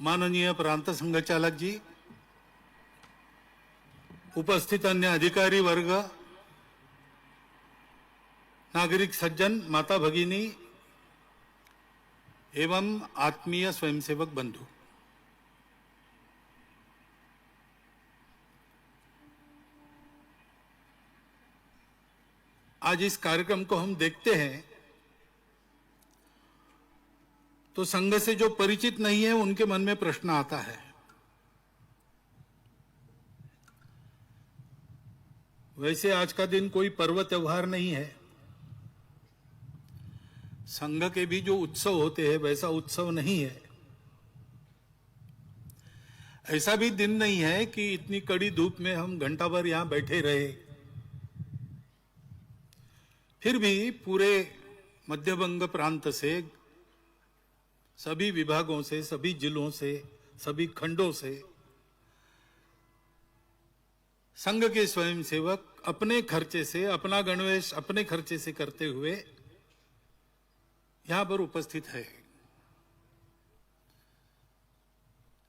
माननीय प्रांत संघचालक जी, उपस्थित अन्य अधिकारी वर्ग, नागरिक सज्जन, माता भगिनी एवं आत्मीय स्वयंसेवक बंधु, आज इस कार्यक्रम को हम देखते हैं तो संघ से जो परिचित नहीं है उनके मन में प्रश्न आता है। वैसे आज का दिन कोई पर्व त्योहार नहीं है। संघ के भी जो उत्सव होते हैं वैसा उत्सव नहीं है। ऐसा भी दिन नहीं है कि इतनी कड़ी धूप में हम घंटा भर यहां बैठे रहे। फिर भी पूरे मध्यबंग प्रांत से, सभी विभागों से, सभी जिलों से, सभी खंडों से संघ के स्वयंसेवक अपने खर्चे से, अपना गणवेश अपने खर्चे से करते हुए यहां पर उपस्थित है।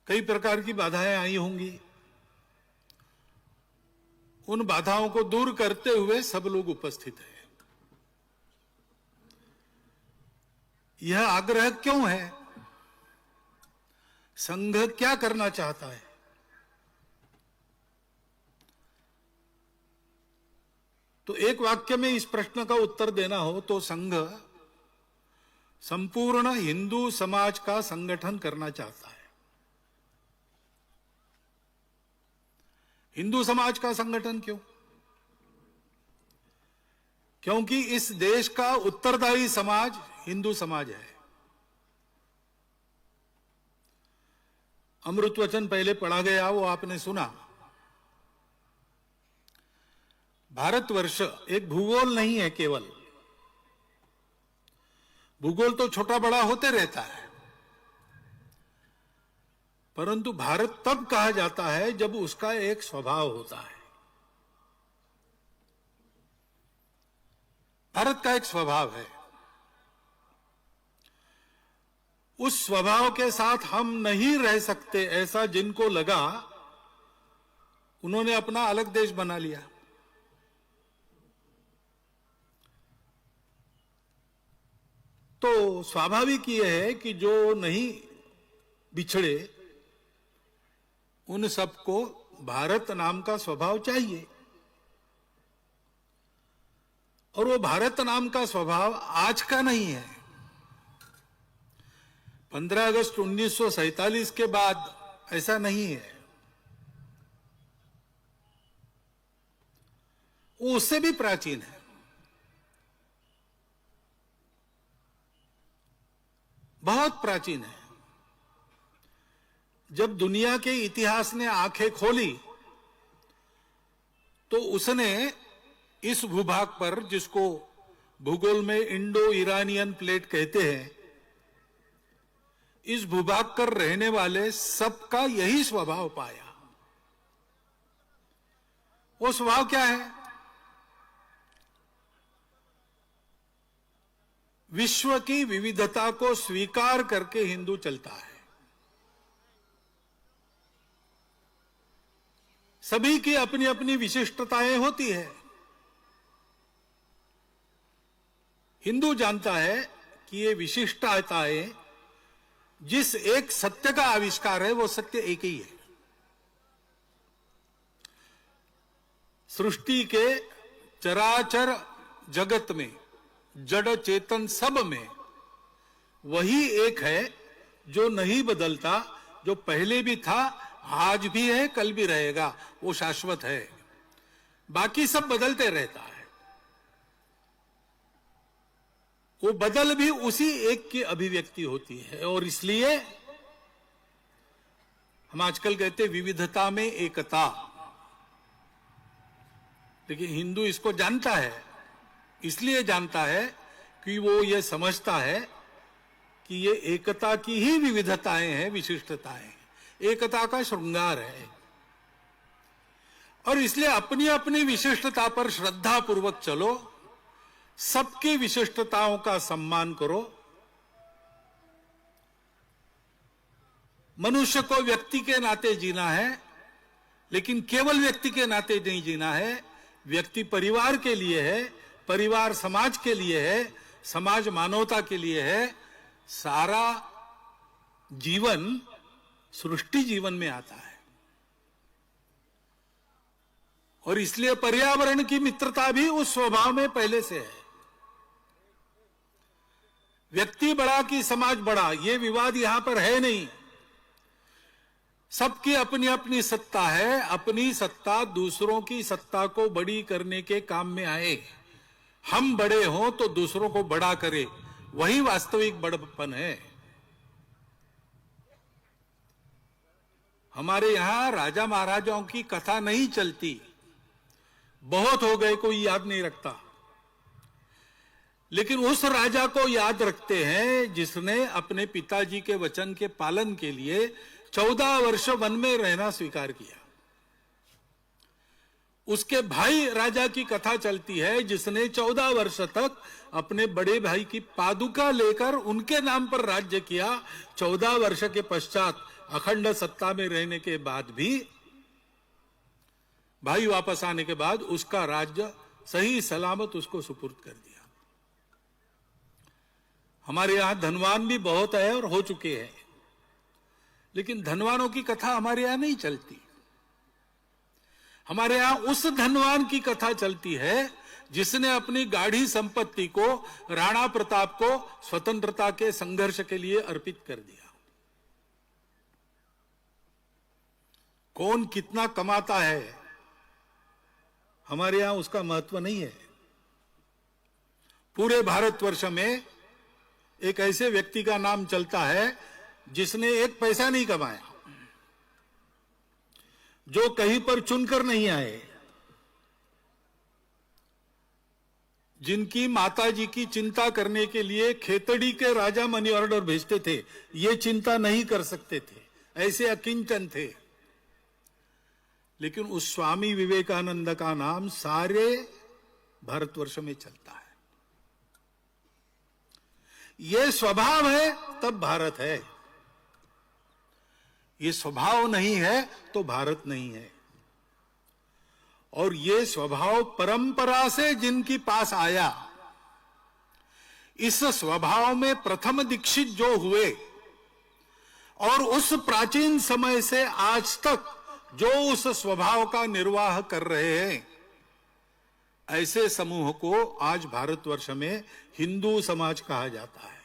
कई प्रकार की बाधाएं आई होंगी। उन बाधाओं को दूर करते हुए सब लोग उपस्थित हैं। यह आग्रह क्यों है? संघ क्या करना चाहता है? तो एक वाक्य में इस प्रश्न का उत्तर देना हो तो संघ संपूर्ण हिंदू समाज का संगठन करना चाहता है। हिंदू समाज का संगठन क्यों? क्योंकि इस देश का उत्तरदायी समाज हिंदू समाज है। अमृत वचन पहले पढ़ा गया, वो आपने सुना। भारतवर्ष एक भूगोल नहीं है केवल। भूगोल तो छोटा बड़ा होते रहता है, परंतु भारत तब कहा जाता है जब उसका एक स्वभाव होता है। भारत का एक स्वभाव है। उस स्वभाव के साथ हम नहीं रह सकते, ऐसा जिनको लगा उन्होंने अपना अलग देश बना लिया। तो स्वाभाविक यह है कि जो नहीं बिछड़े उन सबको भारत नाम का स्वभाव चाहिए। और वो भारत नाम का स्वभाव आज का नहीं है। 15 अगस्त 1947 के बाद ऐसा नहीं है। वो उससे भी प्राचीन है। बहुत प्राचीन है। जब दुनिया के इतिहास ने आंखें खोली तो उसने इस भूभाग पर, जिसको भूगोल में इंडो ईरानियन प्लेट कहते हैं, इस भूभाग पर रहने वाले सबका यही स्वभाव पाया। वो स्वभाव क्या है? विश्व की विविधता को स्वीकार करके हिंदू चलता है। सभी की अपनी अपनी विशिष्टताएं होती है। हिंदू जानता है कि ये विशिष्टताएं जिस एक सत्य का आविष्कार है वो सत्य एक ही है। सृष्टि के चराचर जगत में, जड़ चेतन सब में वही एक है जो नहीं बदलता, जो पहले भी था, आज भी है, कल भी रहेगा। वो शाश्वत है। बाकी सब बदलते रहता है। वो बदल भी उसी एक की अभिव्यक्ति होती है। और इसलिए हम आजकल कहते विविधता में एकता। लेकिन हिंदू इसको जानता है। इसलिए जानता है कि वो ये समझता है कि ये एकता की ही विविधताएं हैं, विशिष्टताएं, एकता का श्रृंगार है। और इसलिए अपनी अपनी विशिष्टता पर श्रद्धा पूर्वक चलो, सबकी विशिष्टताओं का सम्मान करो। मनुष्य को व्यक्ति के नाते जीना है, लेकिन केवल व्यक्ति के नाते नहीं जीना है। व्यक्ति परिवार के लिए है, परिवार समाज के लिए है, समाज मानवता के लिए है। सारा जीवन सृष्टि जीवन में आता है और इसलिए पर्यावरण की मित्रता भी उस स्वभाव में पहले से है। व्यक्ति बड़ा कि समाज बड़ा, ये विवाद यहां पर है नहीं। सबकी अपनी अपनी सत्ता है, अपनी सत्ता दूसरों की सत्ता को बड़ी करने के काम में आए। हम बड़े हों तो दूसरों को बड़ा करे, वही वास्तविक बड़प्पन है। हमारे यहां राजा महाराजाओं की कथा नहीं चलती, बहुत हो गए, कोई याद नहीं रखता। लेकिन उस राजा को याद रखते हैं जिसने अपने पिताजी के वचन के पालन के लिए 14 वर्ष वन में रहना स्वीकार किया। उसके भाई राजा की कथा चलती है जिसने 14 वर्ष तक अपने बड़े भाई की पादुका लेकर उनके नाम पर राज्य किया। 14 वर्ष के पश्चात अखंड सत्ता में रहने के बाद भी, भाई वापस आने के बाद उसका राज्य सही सलामत उसको सुपुर्द कर दिया। हमारे यहां धनवान भी बहुत है और हो चुके हैं, लेकिन धनवानों की कथा हमारे यहां नहीं चलती। हमारे यहां उस धनवान की कथा चलती है जिसने अपनी गाढ़ी संपत्ति को राणा प्रताप को स्वतंत्रता के संघर्ष के लिए अर्पित कर दिया। कौन कितना कमाता है हमारे यहां उसका महत्व नहीं है। पूरे भारतवर्ष में एक ऐसे व्यक्ति का नाम चलता है जिसने एक पैसा नहीं कमाया, जो कहीं पर चुनकर नहीं आए, जिनकी माताजी की चिंता करने के लिए खेतड़ी के राजा मनी ऑर्डर भेजते थे, ये चिंता नहीं कर सकते थे, ऐसे अकिंचन थे। लेकिन उस स्वामी विवेकानंद का नाम सारे भारतवर्ष में चलता है। ये स्वभाव है तब भारत है, ये स्वभाव नहीं है तो भारत नहीं है। और ये स्वभाव परंपरा से जिनके पास आया, इस स्वभाव में प्रथम दीक्षित जो हुए और उस प्राचीन समय से आज तक जो उस स्वभाव का निर्वाह कर रहे हैं, ऐसे समूह को आज भारतवर्ष में हिंदू समाज कहा जाता है।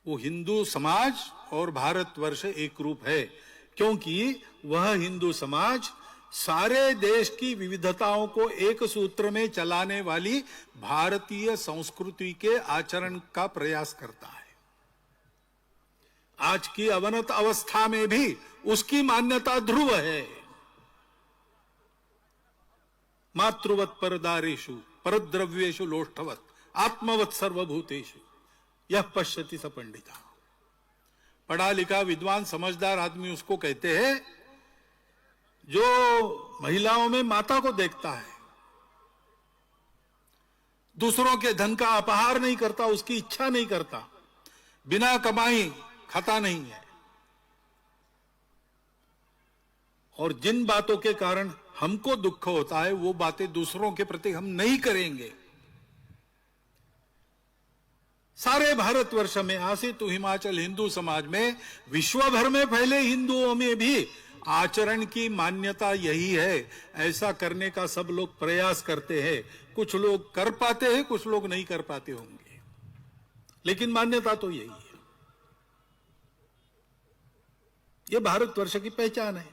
वो हिंदू समाज और भारतवर्ष एक रूप है, क्योंकि वह हिंदू समाज सारे देश की विविधताओं को एक सूत्र में चलाने वाली भारतीय संस्कृति के आचरण का प्रयास करता है। आज की अवनत अवस्था में भी उसकी मान्यता ध्रुव है। मातृवत परदारेषु परद्रव्येषु लोष्ठवत आत्मवत सर्वभूतेषु यह पश्यति स पंडिता। पढ़ा लिखा विद्वान समझदार आदमी उसको कहते हैं जो महिलाओं में माता को देखता है, दूसरों के धन का अपहार नहीं करता, उसकी इच्छा नहीं करता, बिना कमाई खाता नहीं है, और जिन बातों के कारण हमको दुख होता है वो बातें दूसरों के प्रति हम नहीं करेंगे। सारे भारतवर्ष में आसित हिमाचल हिंदू समाज में, विश्व भर में फैले हिंदुओं में भी आचरण की मान्यता यही है। ऐसा करने का सब लोग प्रयास करते हैं। कुछ लोग कर पाते हैं, कुछ लोग नहीं कर पाते होंगे, लेकिन मान्यता तो यही है। यह भारतवर्ष की पहचान है।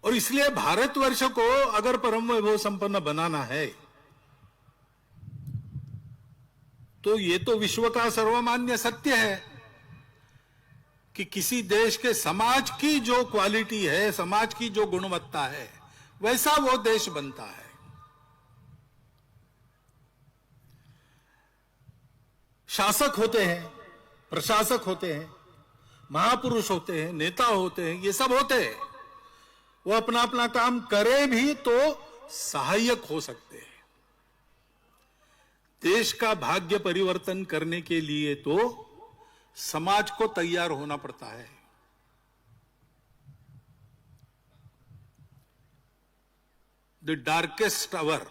और इसलिए भारतवर्ष को अगर परम वैभव संपन्न बनाना है तो ये तो विश्व का सर्वमान्य सत्य है कि किसी देश के समाज की जो क्वालिटी है, समाज की जो गुणवत्ता है, वैसा वो देश बनता है। शासक होते हैं, प्रशासक होते हैं, महापुरुष होते हैं, नेता होते हैं, ये सब होते हैं। वो अपना अपना काम करे भी तो सहायक हो सकते हैं। देश का भाग्य परिवर्तन करने के लिए तो समाज को तैयार होना पड़ता है। द डार्केस्ट आवर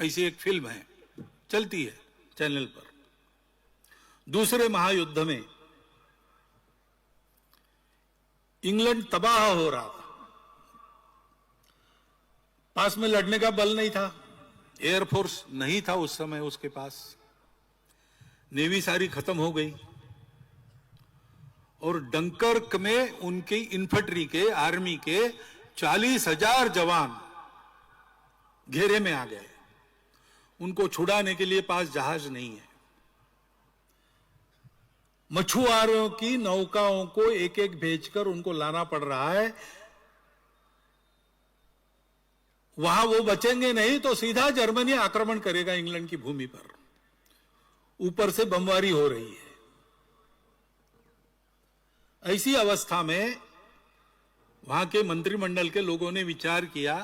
ऐसी एक फिल्म है, चलती है चैनल पर। दूसरे महायुद्ध में इंग्लैंड तबाह हो रहा था, पास में लड़ने का बल नहीं था, एयरफोर्स नहीं था उस समय उसके पास, नेवी सारी खत्म हो गई, और डंकर्क में उनकी इन्फेंट्री के, आर्मी के 40,000 जवान घेरे में आ गए। उनको छुड़ाने के लिए पास जहाज नहीं है। मछुआरों की नौकाओं को एक एक भेजकर उनको लाना पड़ रहा है। वहां वो बचेंगे नहीं तो सीधा जर्मनी आक्रमण करेगा इंग्लैंड की भूमि पर। ऊपर से बमबारी हो रही है। ऐसी अवस्था में वहां के मंत्रिमंडल के लोगों ने विचार किया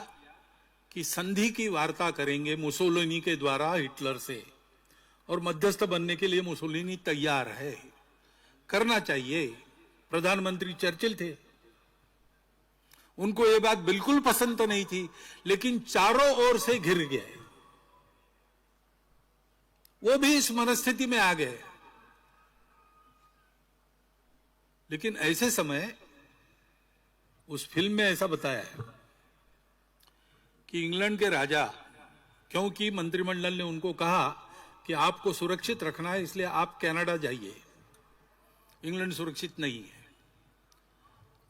कि संधि की वार्ता करेंगे मुसोलिनी के द्वारा हिटलर से, और मध्यस्थ बनने के लिए मुसोलिनी तैयार है, करना चाहिए। प्रधानमंत्री चर्चिल थे, उनको यह बात बिल्कुल पसंद तो नहीं थी, लेकिन चारों ओर से घिर गए। वो भी इस मनस्थिति में आ गए। लेकिन ऐसे समय उस फिल्म में ऐसा बताया है कि इंग्लैंड के राजा, क्योंकि मंत्रिमंडल ने उनको कहा कि आपको सुरक्षित रखना है, इसलिए आप कनाडा जाइए, इंग्लैंड सुरक्षित नहीं है।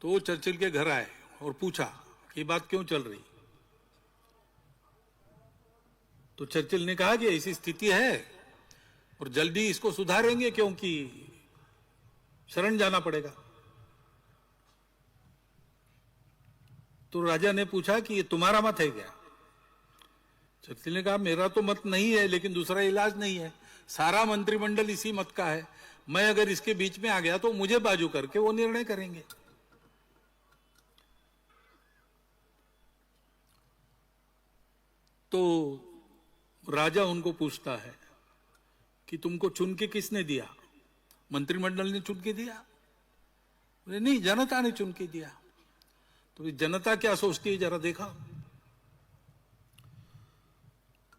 तो वो चर्चिल के घर आए और पूछा कि ये बात क्यों चल रही। तो चर्चिल ने कहा कि ऐसी स्थिति है और जल्दी इसको सुधारेंगे, क्योंकि शरण जाना पड़ेगा। तो राजा ने पूछा कि ये तुम्हारा मत है क्या? चर्चिल ने कहा मेरा तो मत नहीं है, लेकिन दूसरा इलाज नहीं है, सारा मंत्रिमंडल इसी मत का है, मैं अगर इसके बीच में आ गया तो मुझे बाजू करके वो निर्णय करेंगे। तो राजा उनको पूछता है कि तुमको चुन के किसने दिया? मंत्रिमंडल ने चुन के दिया? बोले नहीं, जनता ने चुन के दिया। तो जनता क्या सोचती है जरा देखा।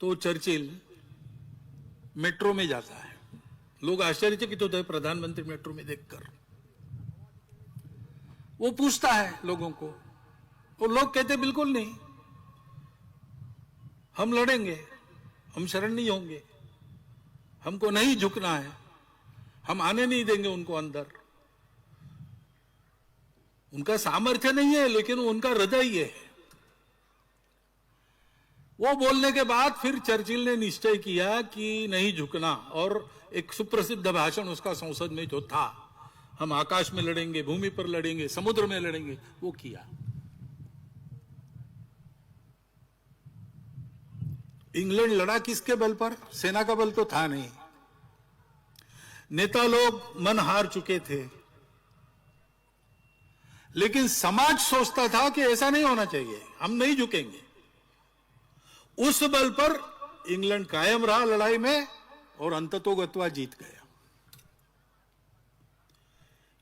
तो चर्चिल मेट्रो में जाता है। लोग आश्चर्यचकित होते हैं प्रधानमंत्री मेट्रो में देखकर। वो पूछता है लोगों को, वो लोग कहते बिल्कुल नहीं, हम लड़ेंगे, हम शरण नहीं होंगे, हमको नहीं झुकना है, हम आने नहीं देंगे उनको अंदर। उनका सामर्थ्य नहीं है, लेकिन उनका हृदय है। वो बोलने के बाद फिर चर्चिल ने निश्चय किया कि नहीं झुकना, और एक सुप्रसिद्ध भाषण उसका संसद में जो था, हम आकाश में लड़ेंगे, भूमि पर लड़ेंगे, समुद्र में लड़ेंगे, वो किया। इंग्लैंड लड़ा किसके बल पर? सेना का बल तो था नहीं। नेता लोग मन हार चुके थे, लेकिन समाज सोचता था कि ऐसा नहीं होना चाहिए, हम नहीं झुकेंगे। उस बल पर इंग्लैंड कायम रहा लड़ाई में और अंततोगत्वा जीत गया।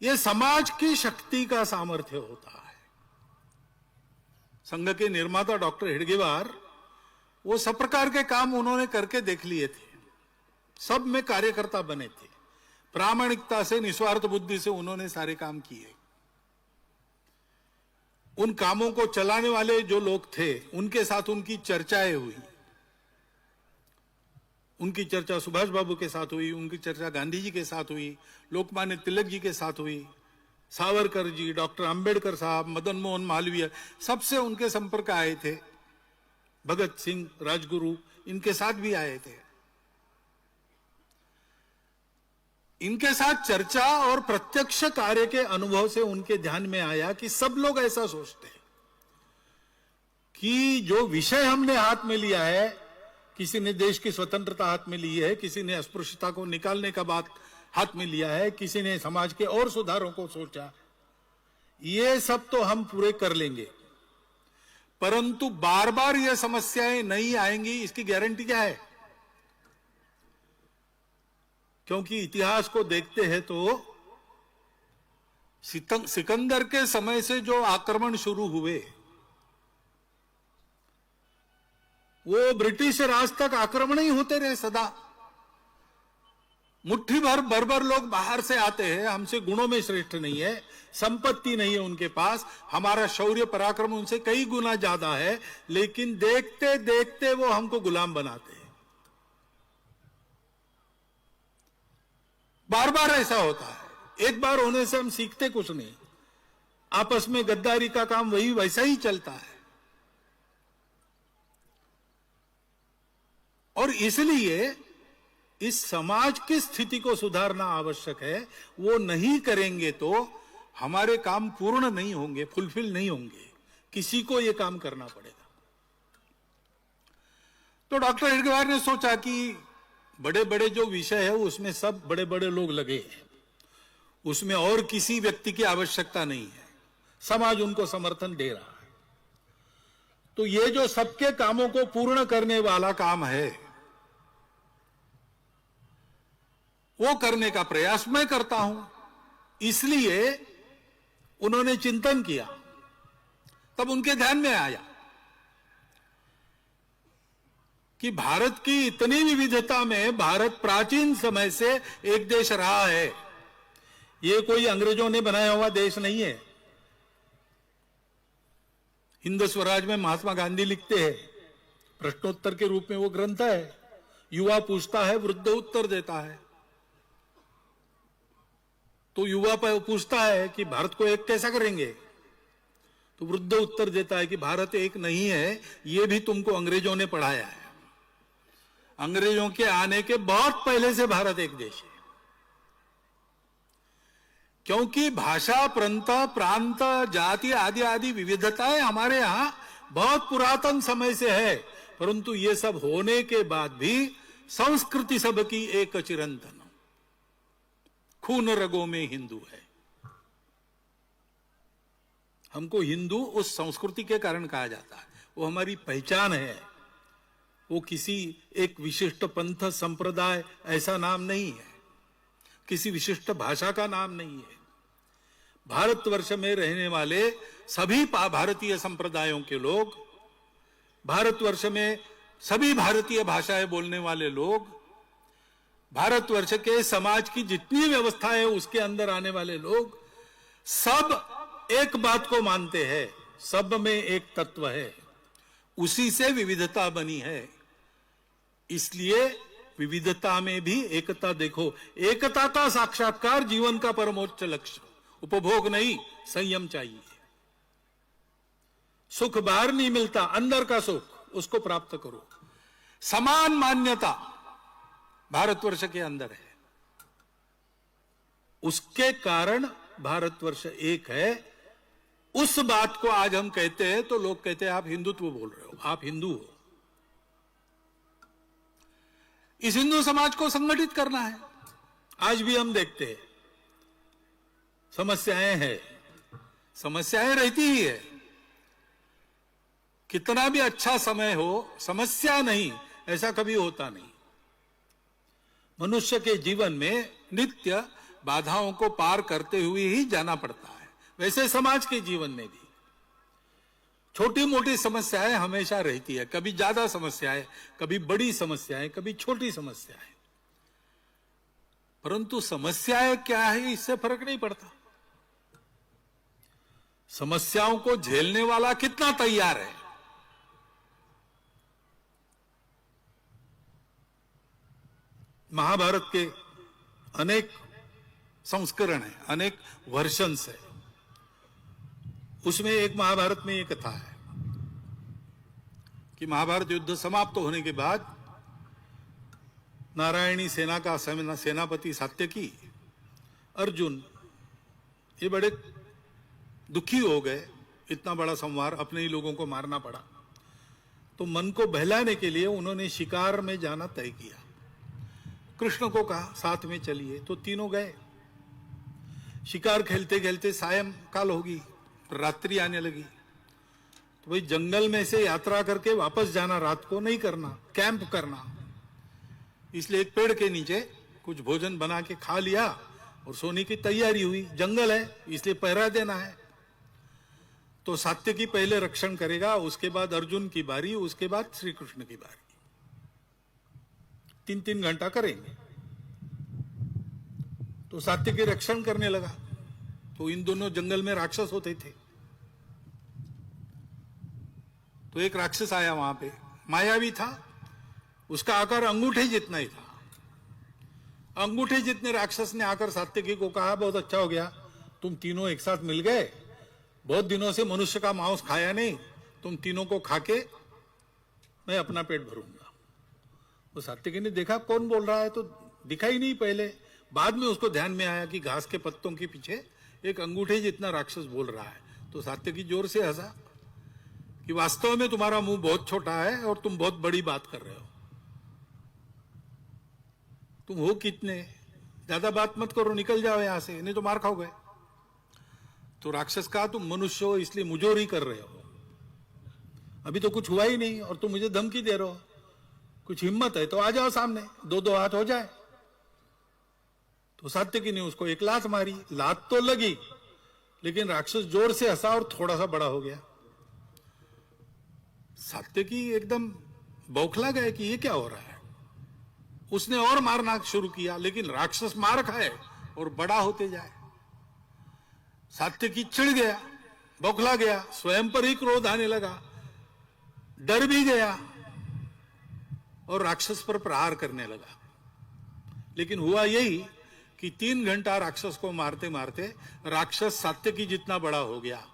यह समाज की शक्ति का सामर्थ्य होता है। संघ के निर्माता डॉक्टर हेडगेवार, वो सब प्रकार के काम उन्होंने करके देख लिए थे, सब में कार्यकर्ता बने थे, प्रामाणिकता से, निस्वार्थ बुद्धि से उन्होंने सारे काम किए। उन कामों को चलाने वाले जो लोग थे, उनके साथ उनकी चर्चाएं हुई। उनकी चर्चा सुभाष बाबू के साथ हुई, उनकी चर्चा गांधी जी के साथ हुई, लोकमान्य तिलक जी के साथ हुई, सावरकर जी, डॉक्टर अंबेडकर साहब, मदन मोहन मालवीय, सबसे उनके संपर्क आए थे। भगत सिंह, राजगुरु, इनके साथ भी आए थे। इनके साथ चर्चा और प्रत्यक्ष कार्य के अनुभव से उनके ध्यान में आया कि सब लोग ऐसा सोचते हैं कि जो विषय हमने हाथ में लिया है, किसी ने देश की स्वतंत्रता हाथ में ली है, किसी ने अस्पृश्यता को निकालने का बात हाथ में लिया है, किसी ने समाज के और सुधारों को सोचा, ये सब तो हम पूरे कर लेंगे, परंतु बार बार ये समस्याएं नहीं आएंगी, इसकी गारंटी क्या है? क्योंकि इतिहास को देखते हैं तो सिकंदर के समय से जो आक्रमण शुरू हुए, वो ब्रिटिश राज तक आक्रमण ही होते रहे सदा। मुट्ठी भर बर्बर लोग बाहर से आते हैं, हमसे गुणों में श्रेष्ठ नहीं है, संपत्ति नहीं है उनके पास, हमारा शौर्य पराक्रम उनसे कई गुना ज्यादा है, लेकिन देखते देखते वो हमको गुलाम बनाते हैं। बार बार ऐसा होता है, एक बार होने से हम सीखते कुछ नहीं, आपस में गद्दारी का काम वही वैसा ही चलता है। और इसलिए इस समाज की स्थिति को सुधारना आवश्यक है। वो नहीं करेंगे तो हमारे काम पूर्ण नहीं होंगे, फुलफिल नहीं होंगे, किसी को ये काम करना पड़ेगा। तो डॉक्टर हेडगेवार ने सोचा कि बड़े बड़े जो विषय है उसमें सब बड़े बड़े लोग लगे हैं, उसमें और किसी व्यक्ति की आवश्यकता नहीं है, समाज उनको समर्थन दे रहा है। तो ये जो सबके कामों को पूर्ण करने वाला काम है, वो करने का प्रयास मैं करता हूं। इसलिए उन्होंने चिंतन किया, तब उनके ध्यान में आया कि भारत की इतनी विविधता में भारत प्राचीन समय से एक देश रहा है। ये कोई अंग्रेजों ने बनाया हुआ देश नहीं है। हिंद स्वराज में महात्मा गांधी लिखते हैं, प्रश्नोत्तर के रूप में वो ग्रंथ है, युवा पूछता है, वृद्ध उत्तर देता है। तो युवा पूछता है कि भारत को एक कैसा करेंगे, तो वृद्ध उत्तर देता है कि भारत एक नहीं है, ये भी तुमको अंग्रेजों ने पढ़ाया है। अंग्रेजों के आने के बहुत पहले से भारत एक देश है। क्योंकि भाषा, प्रांत, जाति आदि आदि विविधताएं हमारे यहां बहुत पुरातन समय से है, परंतु ये सब होने के बाद भी संस्कृति सबकी एक चिरंतन, खून रगों में हिंदू है। हमको हिंदू उस संस्कृति के कारण कहा जाता है, वो हमारी पहचान है, वो किसी एक विशिष्ट पंथ संप्रदाय ऐसा नाम नहीं है, किसी विशिष्ट भाषा का नाम नहीं है। भारतवर्ष में रहने वाले सभी भारतीय संप्रदायों के लोग, भारतवर्ष में सभी भारतीय भाषाएं बोलने वाले लोग, भारतवर्ष के समाज की जितनी व्यवस्था है उसके अंदर आने वाले लोग, सब एक बात को मानते हैं, सब में एक तत्व है, उसी से विविधता बनी है। इसलिए विविधता में भी एकता देखो। एकता का साक्षात्कार जीवन का परमोच्च लक्ष्य, उपभोग नहीं, संयम चाहिए। सुख बाहर नहीं मिलता, अंदर का सुख उसको प्राप्त करो। समान मान्यता भारतवर्ष के अंदर है, उसके कारण भारतवर्ष एक है। उस बात को आज हम कहते हैं तो लोग कहते हैं आप हिंदुत्व बोल रहे हो, आप हिंदू हो। इस हिंदू समाज को संगठित करना है। आज भी हम देखते हैं समस्याएं हैं, समस्याएं रहती ही है। कितना भी अच्छा समय हो, समस्या नहीं ऐसा कभी होता नहीं। मनुष्य के जीवन में नित्य बाधाओं को पार करते हुए ही जाना पड़ता है। वैसे समाज के जीवन में भी छोटी मोटी समस्याएं हमेशा रहती है, कभी ज्यादा समस्याएं, कभी बड़ी समस्याएं, कभी छोटी समस्याएं। परंतु समस्याएं क्या है इससे फर्क नहीं पड़ता। समस्याओं को झेलने वाला कितना तैयार है। महाभारत के अनेक संस्करण है, अनेक वर्जन्स है। उसमें एक महाभारत में ये कथा है कि महाभारत युद्ध समाप्त होने के बाद नारायणी सेना का सेनापति सात्यकी, अर्जुन, ये बड़े दुखी हो गए। इतना बड़ा संहार, अपने ही लोगों को मारना पड़ा। तो मन को बहलाने के लिए उन्होंने शिकार में जाना तय किया। कृष्ण को कहा साथ में चलिए, तो तीनों गए। शिकार खेलते खेलते सायंकाल होगी, रात्रि आने लगी। तो भाई जंगल में से यात्रा करके वापस जाना रात को नहीं करना, कैंप करना। इसलिए एक पेड़ के नीचे कुछ भोजन बना के खा लिया और सोने की तैयारी हुई। जंगल है इसलिए पहरा देना है। तो सात्यकी पहले रक्षण करेगा, उसके बाद अर्जुन की बारी, उसके बाद श्री कृष्ण की बारी। 3-3 घंटा करेंगे। तो सात्यकी रक्षण करने लगा। तो इन दोनों जंगल में राक्षस होते थे। तो एक राक्षस आया वहां पे, मायावी था, उसका आकार अंगूठे जितना ही था। अंगूठे जितने राक्षस ने आकर सात्यकी को कहा, बहुत अच्छा हो गया, तुम तीनों एक साथ मिल गए, बहुत दिनों से मनुष्य का मांस खाया नहीं, तुम तीनों को खाके मैं अपना पेट भरूंगा। तो सात्यकी ने देखा कौन बोल रहा है, तो दिखा ही नहीं पहले। बाद में उसको ध्यान में आया कि घास के पत्तों के पीछे एक अंगूठे जितना राक्षस बोल रहा है। तो सात्यकी जोर से हंसा कि वास्तव में तुम्हारा मुंह बहुत छोटा है और तुम बहुत बड़ी बात कर रहे हो। तुम हो कितने, ज्यादा बात मत करो, निकल जाओ यहां से, नहीं तो मार खाओगे। तो राक्षस कहा, तुम मनुष्य हो इसलिए मुजोरी कर रहे हो, अभी तो कुछ हुआ ही नहीं और तुम मुझे धमकी दे रहे हो। कुछ हिम्मत है तो आ जाओ सामने, 2-2 हाथ हो जाए। तो सात्यकी ने उसको एक लात मारी। लात तो लगी, लेकिन राक्षस जोर से हंसा और थोड़ा सा बड़ा हो गया। सात्यकी एकदम बौखला गए कि ये क्या हो रहा है। उसने और मारना शुरू किया, लेकिन राक्षस मार खाए और बड़ा होते जाए। सात्यकी चिढ़ गया, बौखला गया, स्वयं पर ही क्रोध आने लगा, डर भी गया और राक्षस पर प्रहार करने लगा। लेकिन हुआ यही कि 3 घंटा राक्षस को मारते मारते राक्षस सात्यकी जितना बड़ा हो गया।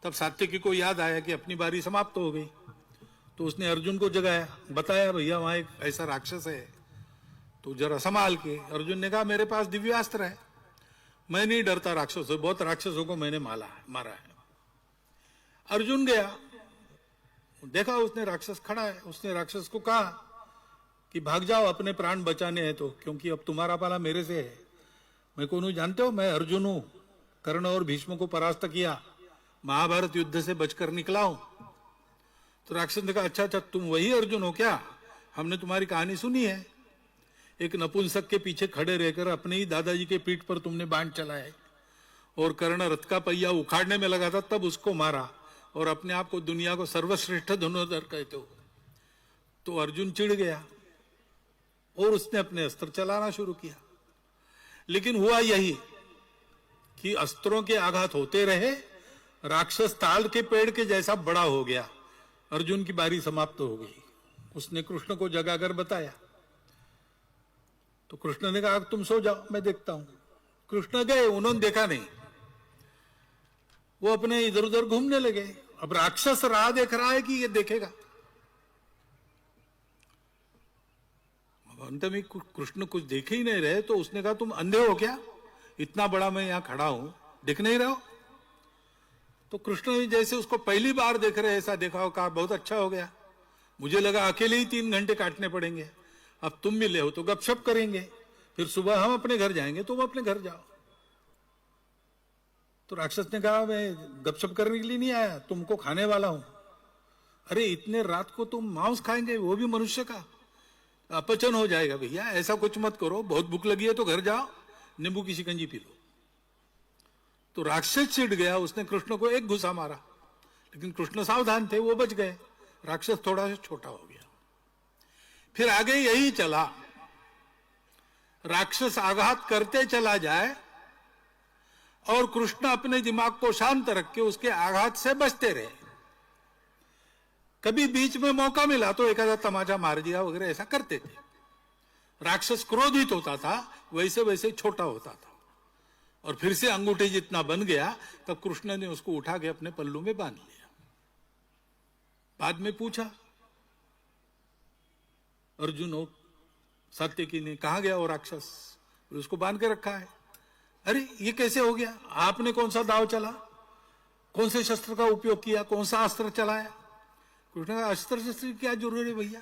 तब सात्यकी को याद आया कि अपनी बारी समाप्त हो गई। तो उसने अर्जुन को जगाया, बताया भैया वहां एक ऐसा राक्षस है, तो जरा संभाल के। अर्जुन ने कहा मेरे पास दिव्यास्त्र है, मैं नहीं डरता राक्षसों, बहुत राक्षसों को मैंने मारा है। अर्जुन गया, देखा उसने राक्षस खड़ा है। उसने राक्षस को कहा कि भाग जाओ, अपने प्राण बचाने हैं तो, क्योंकि अब तुम्हारा पाला मेरे से है। मैं कौन हूं जानते हो? मैं अर्जुन हूं, कर्ण और भीष्म को परास्त किया, महाभारत युद्ध से बचकर निकला हूं। तो राक्षस ने कहा, अच्छा तुम वही अर्जुन हो क्या? हमने तुम्हारी कहानी सुनी है, एक नपुंसक के पीछे खड़े रहकर अपने ही दादाजी के पीठ पर तुमने बाण चलाए और कर्ण रथ का पहिया उखाड़ने में लगा था, तब उसको मारा और अपने आप को दुनिया को सर्वश्रेष्ठ धनुर्धर कहते हो। तो अर्जुन चिढ़ गया और उसने अपने अस्त्र चलाना शुरू किया। लेकिन हुआ यही कि अस्त्रों के आघात होते रहे, राक्षस ताल के पेड़ के जैसा बड़ा हो गया। अर्जुन की बारी समाप्त हो गई। उसने कृष्ण को जगाकर बताया। तो कृष्ण ने कहा तुम सो जाओ, मैं देखता हूं। कृष्ण गए, उन्होंने देखा नहीं, वो अपने इधर उधर घूमने लगे। अब राक्षस राह देख रहा है कि ये देखेगा। अंत में कृष्ण कुछ देख ही नहीं रहे, तो उसने कहा तुम अंधे हो क्या? इतना बड़ा मैं यहां खड़ा हूं, दिख नहीं रहा हो? तो कृष्ण जैसे उसको पहली बार देख रहे ऐसा देखा हो, कहा बहुत अच्छा हो गया, मुझे लगा अकेले ही 3 घंटे काटने पड़ेंगे, अब तुम मिले हो तो गपशप करेंगे, फिर सुबह हम अपने घर जाएंगे, तुम अपने घर जाओ। तो राक्षस ने कहा मैं गपशप करने के लिए नहीं आया, तुमको खाने वाला हूं। अरे इतने रात को तुम मांस खाएंगे, वो भी मनुष्य का? अपचन हो जाएगा भैया, ऐसा कुछ मत करो, बहुत भूख लगी है तो घर जाओ, नींबू की शिकंजी पी लो। तो राक्षस चिढ़ गया, उसने कृष्ण को एक घुसा मारा, लेकिन कृष्ण सावधान थे, वो बच गए। राक्षस थोड़ा सा छोटा हो गया। फिर आगे यही चला, राक्षस आघात करते चला जाए और कृष्ण अपने दिमाग को शांत रख के उसके आघात से बचते रहे। कभी बीच में मौका मिला तो एक आधा तमाचा मार दिया वगैरह, ऐसा करते थे। राक्षस क्रोधित होता था, वैसे वैसे छोटा होता था और फिर से अंगूठे जितना बन गया, तब कृष्ण ने उसको उठा के अपने पल्लू में बांध लिया। बाद में पूछा अर्जुन और सात्यकी ने, कहां गया वो राक्षस? उसको बांध के रखा है। अरे ये कैसे हो गया? आपने कौन सा दाव चला, कौन से शस्त्र का उपयोग किया, कौन सा अस्त्र चलाया? कृष्ण का अस्त्र शस्त्र की क्या जरूरत है भैया?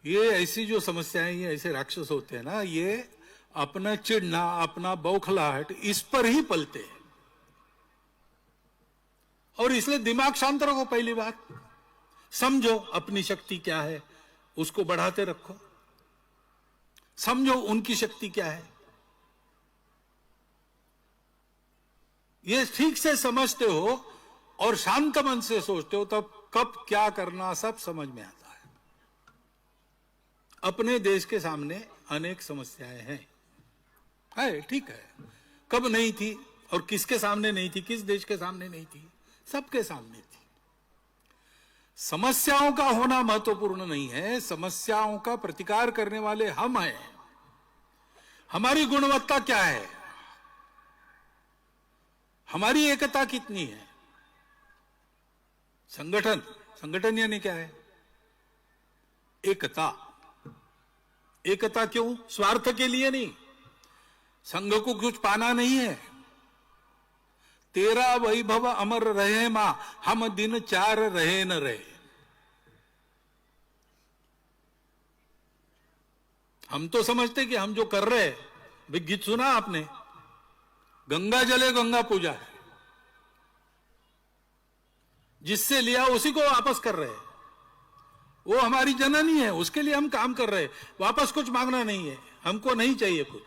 ये ऐसी जो समस्याएं, ये ऐसे राक्षस होते हैं ना, ये अपना चिढ़ना, अपना बौखलाहट, इस पर ही पलते हैं। और इसलिए दिमाग शांत रखो, पहली बात समझो अपनी शक्ति क्या है, उसको बढ़ाते रखो। समझो उनकी शक्ति क्या है। ये ठीक से समझते हो और शांत मन से सोचते हो तब कब क्या करना सब समझ में आता है। अपने देश के सामने अनेक समस्याएं हैं, ठीक है। कब नहीं थी और किसके सामने नहीं थी, किस देश के सामने नहीं थी, सबके सामने थी। समस्याओं का होना महत्वपूर्ण नहीं है, समस्याओं का प्रतिकार करने वाले हम हैं। हमारी गुणवत्ता क्या है, हमारी एकता कितनी है। संगठन यानी क्या है, एकता। एकता क्यों, स्वार्थ के लिए नहीं, संघ को कुछ पाना नहीं है। तेरा वैभव अमर रहे मां, हम दिन चार रहे न रहे। हम तो समझते कि हम जो कर रहे हैं, गीत सुना आपने, गंगा जले गंगा पूजा है, जिससे लिया उसी को वापस कर रहे हैं। वो हमारी जननी है, उसके लिए हम काम कर रहे हैं, वापस कुछ मांगना नहीं है, हमको नहीं चाहिए कुछ।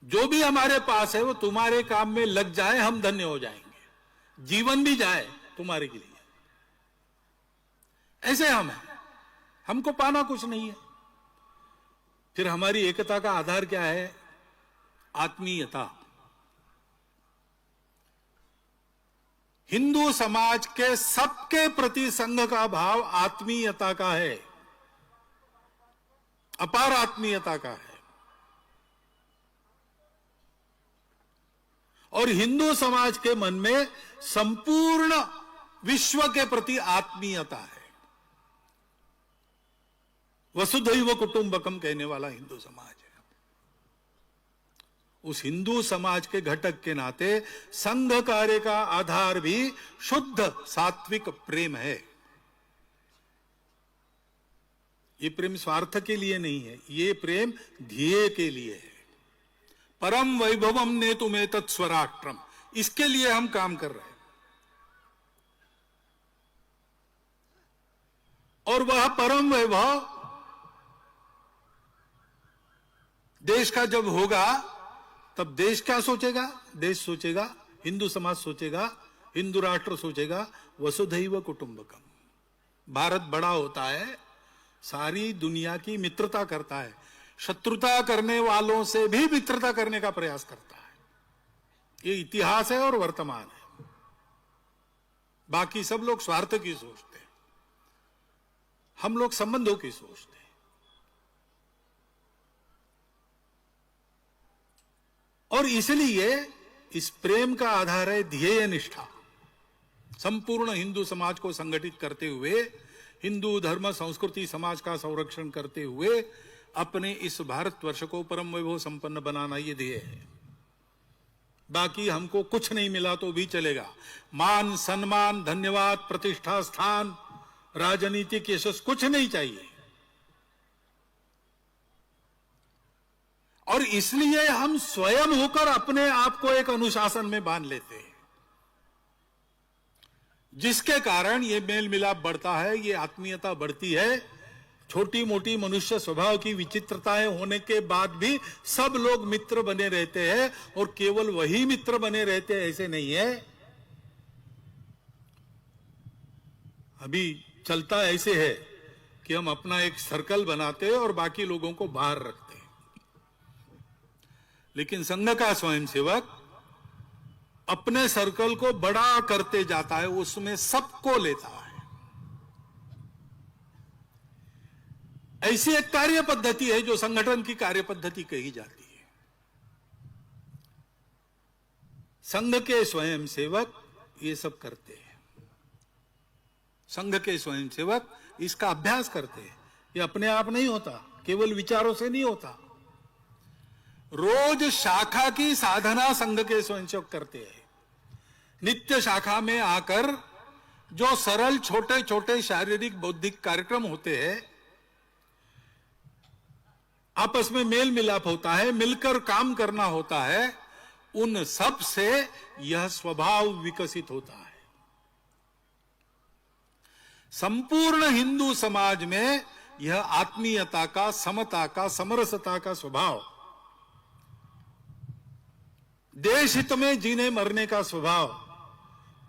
जो भी हमारे पास है वो तुम्हारे काम में लग जाए, हम धन्य हो जाएंगे, जीवन भी जाए तुम्हारे के लिए। ऐसे हम हैं, हमको पाना कुछ नहीं है। फिर हमारी एकता का आधार क्या है, आत्मीयता। हिंदू समाज के सबके प्रति संघ का भाव आत्मीयता का है, अपार आत्मीयता का है। और हिंदू समाज के मन में संपूर्ण विश्व के प्रति आत्मीयता है। वसुधैव कुटुंबकम कहने वाला हिंदू समाज है। उस हिंदू समाज के घटक के नाते संघ कार्य का आधार भी शुद्ध सात्विक प्रेम है। ये प्रेम स्वार्थ के लिए नहीं है, ये प्रेम ध्येय के लिए है। परम वैभवम ने तुम्हें तत्स्वराष्ट्रम, इसके लिए हम काम कर रहे हैं। और वह परम वैभव देश का जब होगा तब देश क्या सोचेगा, देश सोचेगा, हिंदू समाज सोचेगा, हिंदू राष्ट्र सोचेगा वसुधैव कुटुंबकम। भारत बड़ा होता है, सारी दुनिया की मित्रता करता है, शत्रुता करने वालों से भी मित्रता करने का प्रयास करता है। ये इतिहास है और वर्तमान है। बाकी सब लोग स्वार्थ की सोचते हैं, हम लोग संबंधों की सोचते हैं। और इसलिए इस प्रेम का आधार है ध्येय निष्ठा। संपूर्ण हिंदू समाज को संगठित करते हुए, हिंदू धर्म संस्कृति समाज का संरक्षण करते हुए अपने इस भारतवर्ष को परम वैभव संपन्न बनाना ये ध्येय है। बाकी हमको कुछ नहीं मिला तो भी चलेगा, मान सम्मान धन्यवाद प्रतिष्ठा स्थान राजनीतिक यशस्वी कुछ नहीं चाहिए। और इसलिए हम स्वयं होकर अपने आप को एक अनुशासन में बांध लेते हैं, जिसके कारण ये मेल मिलाप बढ़ता है, ये आत्मीयता बढ़ती है। छोटी मोटी मनुष्य स्वभाव की विचित्रताएं होने के बाद भी सब लोग मित्र बने रहते हैं, और केवल वही मित्र बने रहते हैं ऐसे नहीं है। अभी चलता ऐसे है कि हम अपना एक सर्कल बनाते हैं और बाकी लोगों को बाहर रखते हैं। लेकिन संघ का स्वयंसेवक अपने सर्कल को बड़ा करते जाता है, उसमें सबको लेता है। ऐसी एक कार्य पद्धति है जो संगठन की कार्य पद्धति कही जाती है। संघ के स्वयंसेवक ये सब करते हैं, संघ के स्वयंसेवक इसका अभ्यास करते हैं। ये अपने आप नहीं होता, केवल विचारों से नहीं होता। रोज शाखा की साधना संघ के स्वयंसेवक करते हैं। नित्य शाखा में आकर जो सरल छोटे छोटे शारीरिक बौद्धिक कार्यक्रम होते हैं, आपस में मेल मिलाप होता है, मिलकर काम करना होता है, उन सब से यह स्वभाव विकसित होता है। संपूर्ण हिंदू समाज में यह आत्मीयता का, समता का, समरसता का स्वभाव, देश हित में जीने मरने का स्वभाव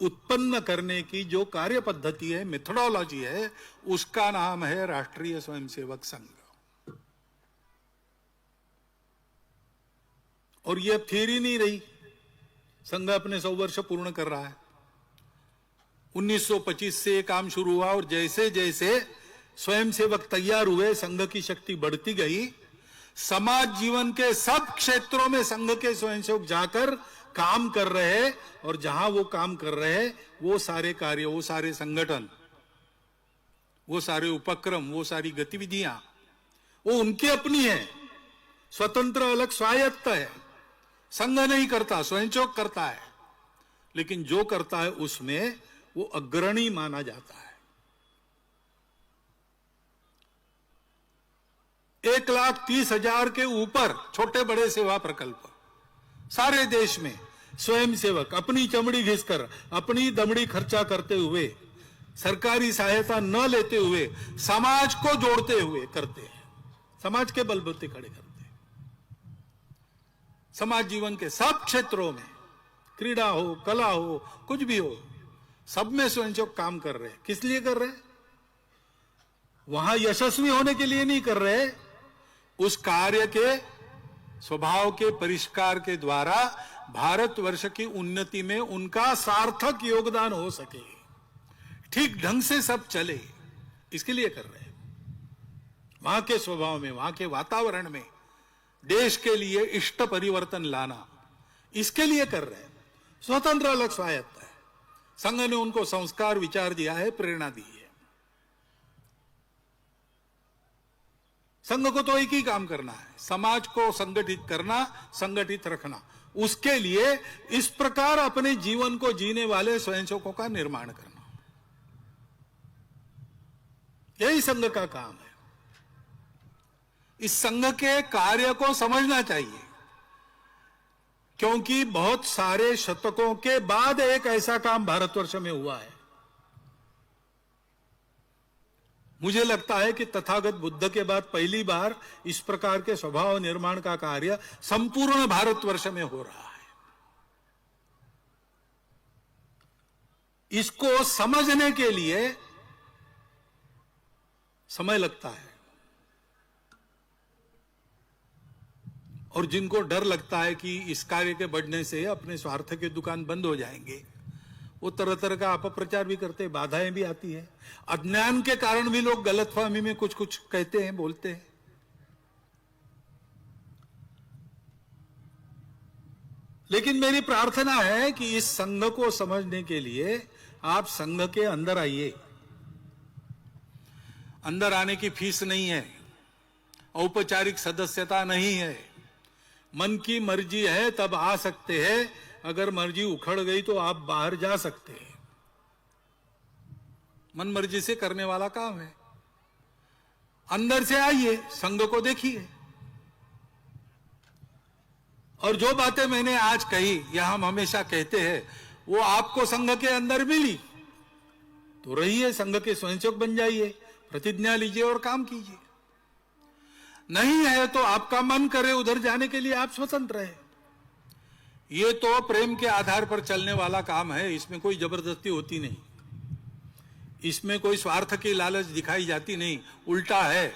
उत्पन्न करने की जो कार्य पद्धति है, मेथोडोलॉजी है, उसका नाम है राष्ट्रीय स्वयंसेवक संघ। और यह थियरी नहीं रही, संघ अपने 100 वर्ष पूर्ण कर रहा है। 1925 से ये काम शुरू हुआ और जैसे जैसे स्वयंसेवक तैयार हुए, संघ की शक्ति बढ़ती गई। समाज जीवन के सब क्षेत्रों में संघ के स्वयंसेवक जाकर काम कर रहे, और जहां वो काम कर रहे, वो सारे कार्य, वो सारे संगठन, वो सारे उपक्रम, वो सारी गतिविधियां, वो उनकी अपनी है, स्वतंत्र, अलग, स्वायत्त है। संघ नहीं करता, स्वयंसेवक करता है, लेकिन जो करता है उसमें वो अग्रणी माना जाता है। 1,30,000 के ऊपर छोटे बड़े सेवा प्रकल्प सारे देश में स्वयंसेवक अपनी चमड़ी घिसकर, अपनी दमड़ी खर्चा करते हुए, सरकारी सहायता न लेते हुए, समाज को जोड़ते हुए करते हैं, समाज के बलबूते खड़े करते हैं। समाज जीवन के सब क्षेत्रों में, क्रीड़ा हो, कला हो, कुछ भी हो, सब में स्वयंसेवक काम कर रहे हैं। किस लिए कर रहे हैं? वहां यशस्वी होने के लिए नहीं कर रहे, उस कार्य के स्वभाव के परिष्कार के द्वारा भारतवर्ष की उन्नति में उनका सार्थक योगदान हो सके, ठीक ढंग से सब चले, इसके लिए कर रहे हैं। वहां के स्वभाव में, वहां के वातावरण में देश के लिए इष्ट परिवर्तन लाना, इसके लिए कर रहे हैं। स्वतंत्र, अलग, स्वायत्त है। संघ ने उनको संस्कार, विचार दिया है, प्रेरणा दी है। संघ को तो एक ही काम करना है, समाज को संगठित करना, संगठित रखना। उसके लिए इस प्रकार अपने जीवन को जीने वाले स्वयंसेवकों का निर्माण करना, यही संघ का काम है। इस संघ के कार्य को समझना चाहिए, क्योंकि बहुत सारे शतकों के बाद एक ऐसा काम भारतवर्ष में हुआ है। मुझे लगता है कि तथागत बुद्ध के बाद पहली बार इस प्रकार के स्वभाव निर्माण का कार्य संपूर्ण भारतवर्ष में हो रहा है। इसको समझने के लिए समय लगता है, और जिनको डर लगता है कि इस कार्य के बढ़ने से अपने स्वार्थ के दुकान बंद हो जाएंगे, वो तरह तरह का अपप्रचार भी करते हैं, बाधाएं भी आती है। अज्ञान के कारण भी लोग गलतफहमी में कुछ कुछ कहते हैं, बोलते हैं। लेकिन मेरी प्रार्थना है कि इस संघ को समझने के लिए आप संघ के अंदर आइए। अंदर आने की फीस नहीं है, औपचारिक सदस्यता नहीं है, मन की मर्जी है तब आ सकते हैं, अगर मर्जी उखड़ गई तो आप बाहर जा सकते हैं। मन मर्जी से करने वाला काम है। अंदर से आइए, संघ को देखिए, और जो बातें मैंने आज कही या हम हमेशा कहते हैं, वो आपको संघ के अंदर मिली तो रहिए, संघ के स्वयंसेवक बन जाइए, प्रतिज्ञा लीजिए और काम कीजिए। नहीं है तो आपका मन करे उधर जाने के लिए आप स्वतंत्र हैं। ये तो प्रेम के आधार पर चलने वाला काम है, इसमें कोई जबरदस्ती होती नहीं, इसमें कोई स्वार्थ की लालच दिखाई जाती नहीं। उल्टा है,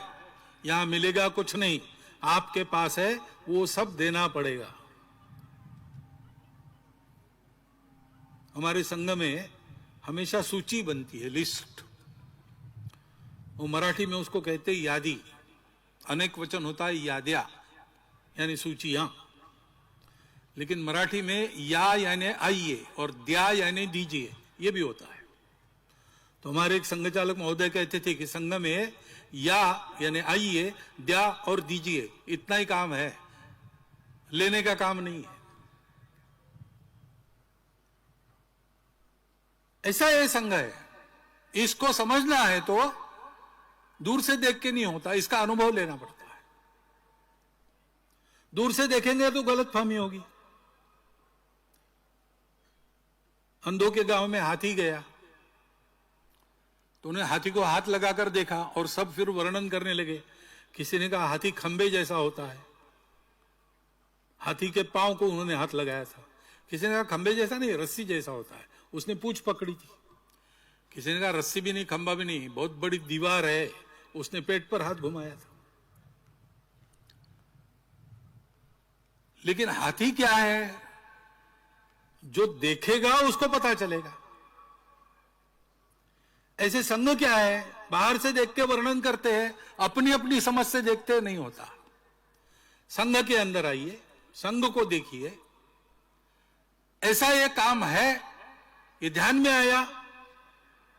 यहां मिलेगा कुछ नहीं, आपके पास है वो सब देना पड़ेगा। हमारे संघ में हमेशा सूची बनती है, लिस्ट। वो मराठी में उसको कहते हैं यादी, अनेक वचन होता है याद्या, यानी सूचियां। लेकिन मराठी में या यानी आइए और द्या यानी दीजिए, ये भी होता है। तो हमारे एक संघ चालक महोदय कहते थे कि संघ में या यानी आइए, द्या और दीजिए, इतना ही काम है, लेने का काम नहीं है। ऐसा ये संघ है। इसको समझना है तो दूर से देख के नहीं होता, इसका अनुभव लेना पड़ता है। दूर से देखेंगे तो गलतफहमी होगी। अंधों के गांव में हाथी गया तो उन्हें हाथी को हाथ लगाकर देखा और सब फिर वर्णन करने लगे। किसी ने कहा हाथी खंबे जैसा होता है, हाथी के पांव को उन्होंने हाथ लगाया था। किसी ने कहा खंबे जैसा नहीं, रस्सी जैसा होता है, उसने पूंछ पकड़ी थी। किसी ने कहा रस्सी भी नहीं, खंबा भी नहीं, बहुत बड़ी दीवार है, उसने पेट पर हाथ घुमाया था। लेकिन हाथी क्या है, जो देखेगा उसको पता चलेगा। ऐसे संघ क्या है, बाहर से देख के वर्णन करते हैं, अपनी अपनी समझ से देखते नहीं होता। संघ के अंदर आइए, संघ को देखिए, ऐसा ये काम है, ये ध्यान में आया,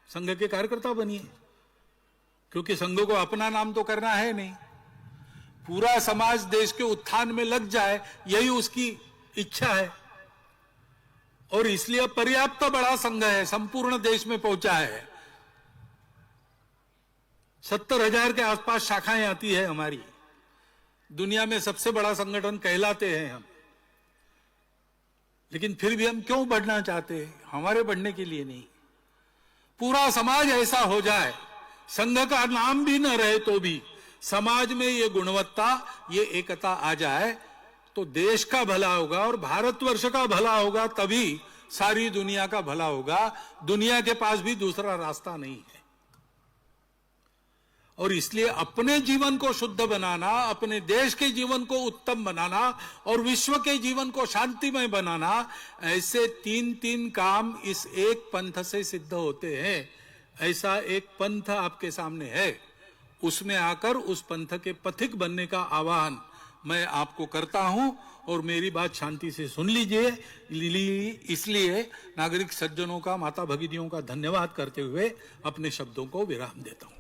संघ के कार्यकर्ता बनिए। क्योंकि संघ को अपना नाम तो करना है नहीं, पूरा समाज देश के उत्थान में लग जाए, यही उसकी इच्छा है। और इसलिए पर्याप्त बड़ा संघ है, संपूर्ण देश में पहुंचा है। 70,000 के आसपास शाखाएं आती है हमारी, दुनिया में सबसे बड़ा संगठन कहलाते हैं हम। लेकिन फिर भी हम क्यों बढ़ना चाहते हैं? हमारे बढ़ने के लिए नहीं, पूरा समाज ऐसा हो जाए, संघ का नाम भी न रहे तो भी समाज में ये गुणवत्ता, ये एकता आ जाए, तो देश का भला होगा और भारतवर्ष का भला होगा, तभी सारी दुनिया का भला होगा। दुनिया के पास भी दूसरा रास्ता नहीं है। और इसलिए अपने जीवन को शुद्ध बनाना, अपने देश के जीवन को उत्तम बनाना और विश्व के जीवन को शांतिमय बनाना, ऐसे तीन काम इस एक पंथ से सिद्ध होते हैं। ऐसा एक पंथ आपके सामने है, उसमें आकर उस पंथ के पथिक बनने का आह्वान मैं आपको करता हूं। और मेरी बात शांति से सुन लीजिए। इसलिए नागरिक सज्जनों का, माता भगिनियों का धन्यवाद करते हुए अपने शब्दों को विराम देता हूं।